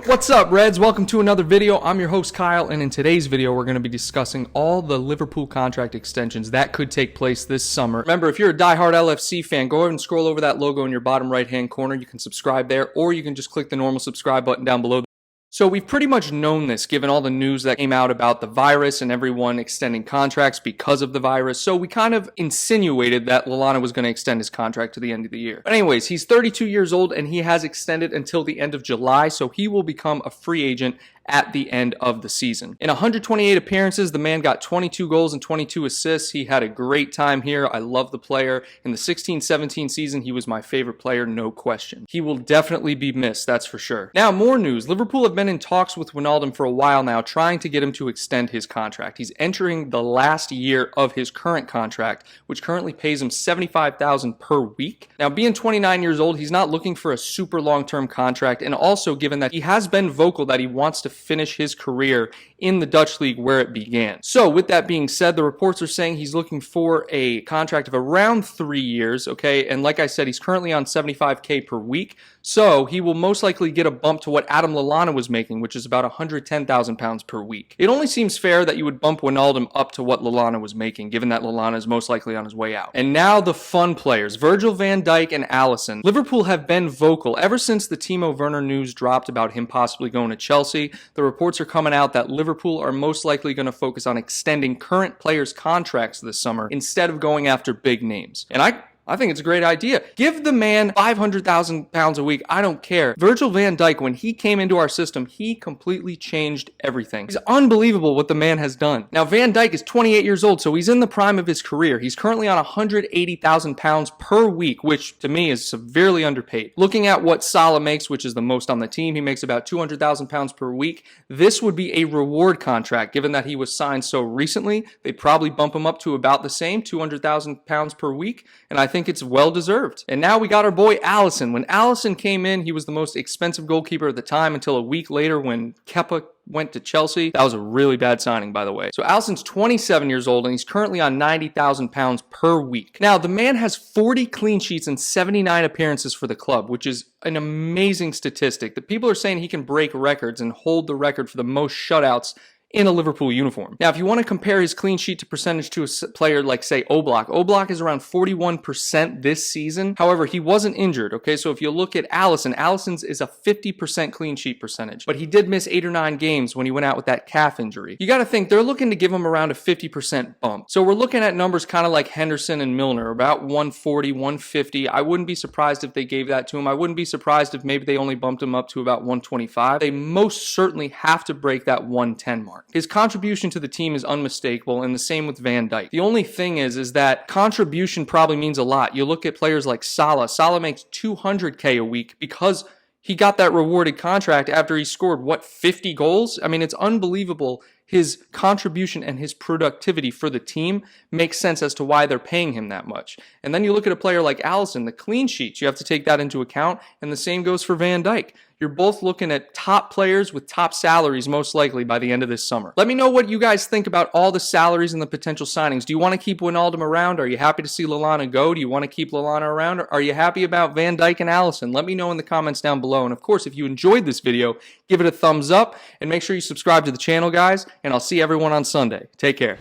What's up, Reds? Welcome to another video. I'm your host, Kyle, and in today's video, we're going to be discussing all the Liverpool contract extensions that could take place this summer. Remember, if you're a diehard LFC fan, go ahead and scroll over that logo in your bottom right-hand corner. You can subscribe there, or you can just click the normal subscribe button down below. So we've pretty much known this given all the news that came out about the virus and everyone extending contracts because of the virus. So we kind of insinuated that Lallana was going to extend his contract to the end of the year. But anyways, he's 32 years old and he has extended until the end of July. So he will become a free agent at the end of the season. In 128 appearances, the man got 22 goals and 22 assists. He had a great time here. I love the player. In the 16-17 season, he was my favorite player, no question. He will definitely be missed, that's for sure. Now, more news. Liverpool have been in talks with Wijnaldum for a while now, trying to get him to extend his contract. He's entering the last year of his current contract, which currently pays him $75,000 per week. Now, being 29 years old, he's not looking for a super long-term contract, and also given that he has been vocal that he wants to finish his career in the Dutch league where it began. So with that being said, the reports are saying he's looking for a contract of around 3 years, okay? And like I said, he's currently on $75K per week. So he will most likely get a bump to what Adam Lallana was making, which is about £110,000 per week. It only seems fair that you would bump Wijnaldum up to what Lallana was making, given that Lallana is most likely on his way out. And now the fun players, Virgil Van Dijk and Alisson. Liverpool have been vocal ever since the Timo Werner news dropped about him possibly going to Chelsea. The reports are coming out that Liverpool are most likely going to focus on extending current players' contracts this summer instead of going after big names. And I think it's a great idea. Give the man £500,000 a week. I don't care. Virgil van Dijk, when he came into our system, he completely changed everything. It's unbelievable what the man has done. Now, Van Dijk is 28 years old, so he's in the prime of his career. He's currently on £180,000 per week, which to me is severely underpaid. Looking at what Salah makes, which is the most on the team, he makes about £200,000 per week. This would be a reward contract. Given that he was signed so recently, they'd probably bump him up to about the same, £200,000 per week, and I think it's well deserved. And now we got our boy Alisson. When Alisson came in, he was the most expensive goalkeeper at the time until a week later when Kepa went to Chelsea. That was a really bad signing, by the way. So Alisson's 27 years old and he's currently on £90,000 per week. Now, the man has 40 clean sheets and 79 appearances for the club, which is an amazing statistic. The people are saying he can break records and hold the record for the most shutouts in a Liverpool uniform. Now, if you want to compare his clean sheet to percentage to a player like, say, Oblak is around 41% this season. However, he wasn't injured, okay? So if you look at Alisson's is a 50% clean sheet percentage, but he did miss 8 or 9 games when he went out with that calf injury. You got to think they're looking to give him around a 50% bump. So we're looking at numbers kind of like Henderson and Milner, about 140, 150. I wouldn't be surprised if they gave that to him. I wouldn't be surprised if maybe they only bumped him up to about 125. They most certainly have to break that 110 mark. His contribution to the team is unmistakable, and the same with Van Dijk. The only thing is that contribution probably means a lot. You look at players like Salah. Salah makes $200K a week because he got that rewarded contract after he scored, 50 goals? I mean, it's unbelievable. His contribution and his productivity for the team makes sense as to why they're paying him that much. And then you look at a player like Alisson, the clean sheets, you have to take that into account, and the same goes for Van Dijk. You're both looking at top players with top salaries most likely by the end of this summer. Let me know what you guys think about all the salaries and the potential signings. Do you want to keep Wijnaldum around? Are you happy to see Lallana go? Do you want to keep Lallana around? Or are you happy about Van Dijk and Alisson? Let me know in the comments down below. And of course, if you enjoyed this video, give it a thumbs up and make sure you subscribe to the channel, guys. And I'll see everyone on Sunday. Take care.